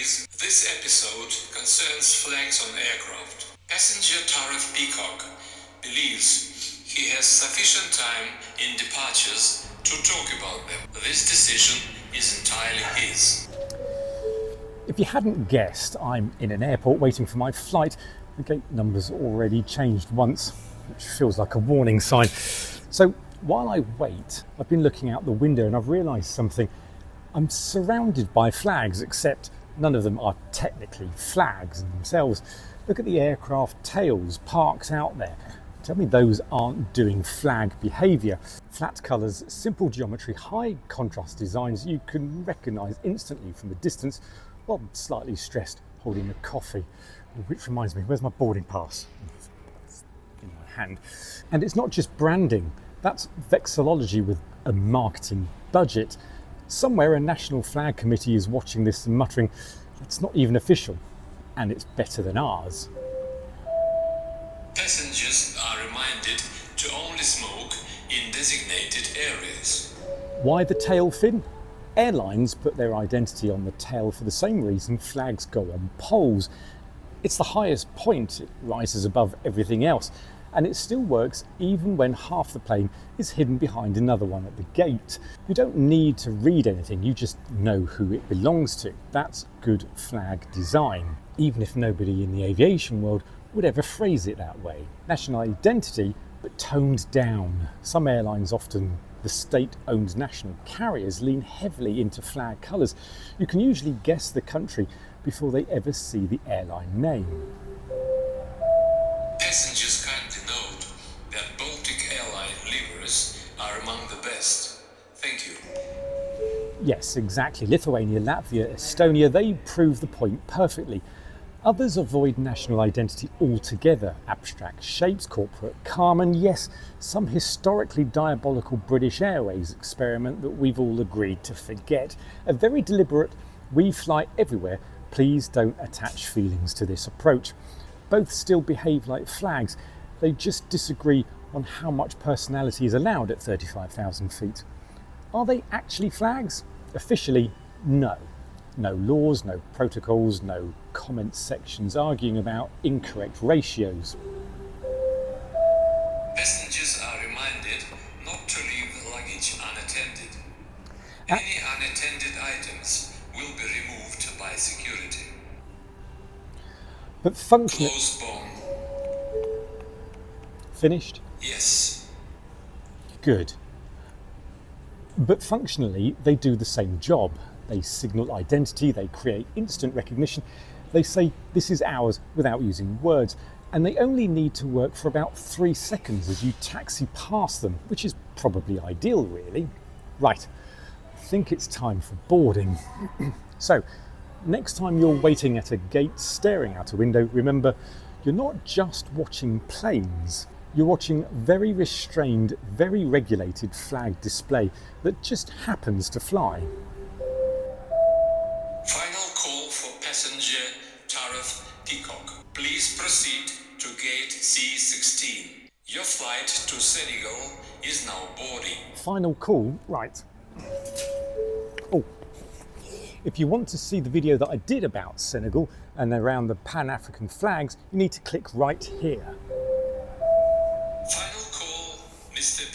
please. This episode concerns flags on aircraft. Passenger Tariff Peacock believes he has sufficient time in departures to talk about them. This decision is entirely his. If you hadn't guessed, I'm in an airport waiting for my flight. The gate number's already changed once, which feels like a warning sign. So while I wait, I've been looking out the window and I've realised something. I'm surrounded by flags, except none of them are technically flags in themselves. Look at the aircraft tails parked out there. Tell me those aren't doing flag behaviour. Flat colours, simple geometry, high contrast designs you can recognise instantly from a distance, while slightly stressed holding a coffee. Which reminds me, where's my boarding pass? It's in my hand. And it's not just branding, that's vexillology with a marketing budget. Somewhere a national flag committee is watching this and muttering, that's not even official, and it's better than ours. Passengers are reminded to only smoke in designated areas. Why the tail fin? Airlines put their identity on the tail for the same reason flags go on poles. It's the highest point, it rises above everything else, and it still works even when half the plane is hidden behind another one at the gate. You don't need to read anything, you just know who it belongs to. That's good flag design, even if nobody in the aviation world would ever phrase it that way. National identity, but toned down. Some airlines, often the state-owned national carriers, lean heavily into flag colours. You can usually guess the country before they ever see the airline name. Passengers kindly note that Baltic airline liveries are among the best. Thank you. Yes, exactly. Lithuania, Latvia, Estonia, they prove the point perfectly. Others avoid national identity altogether. Abstract shapes, corporate calm, and yes, some historically diabolical British Airways experiment that we've all agreed to forget. A very deliberate, we fly everywhere, please don't attach feelings to this approach. Both still behave like flags, they just disagree on how much personality is allowed at 35,000 feet. Are they actually flags? Officially, no. No laws, no protocols, no comment sections arguing about incorrect ratios. Passengers are reminded not to leave luggage unattended. Any unattended items will be removed by security. But functionally... Close bone. Finished? Yes. Good. But functionally, they do the same job. They signal identity, they create instant recognition, they say this is ours without using words, and they only need to work for about 3 seconds as you taxi past them, which is probably ideal really. Right, I think it's time for boarding. So, next time you're waiting at a gate staring out a window, remember, you're not just watching planes, you're watching very restrained, very regulated flag display that just happens to fly. Final call for passenger Tariff Peacock. Please proceed to gate C16. Your flight to Senegal is now boarding. Final call, right. Oh, if you want to see the video that I did about Senegal and around the Pan-African flags, you need to click right here. Final call, Mr.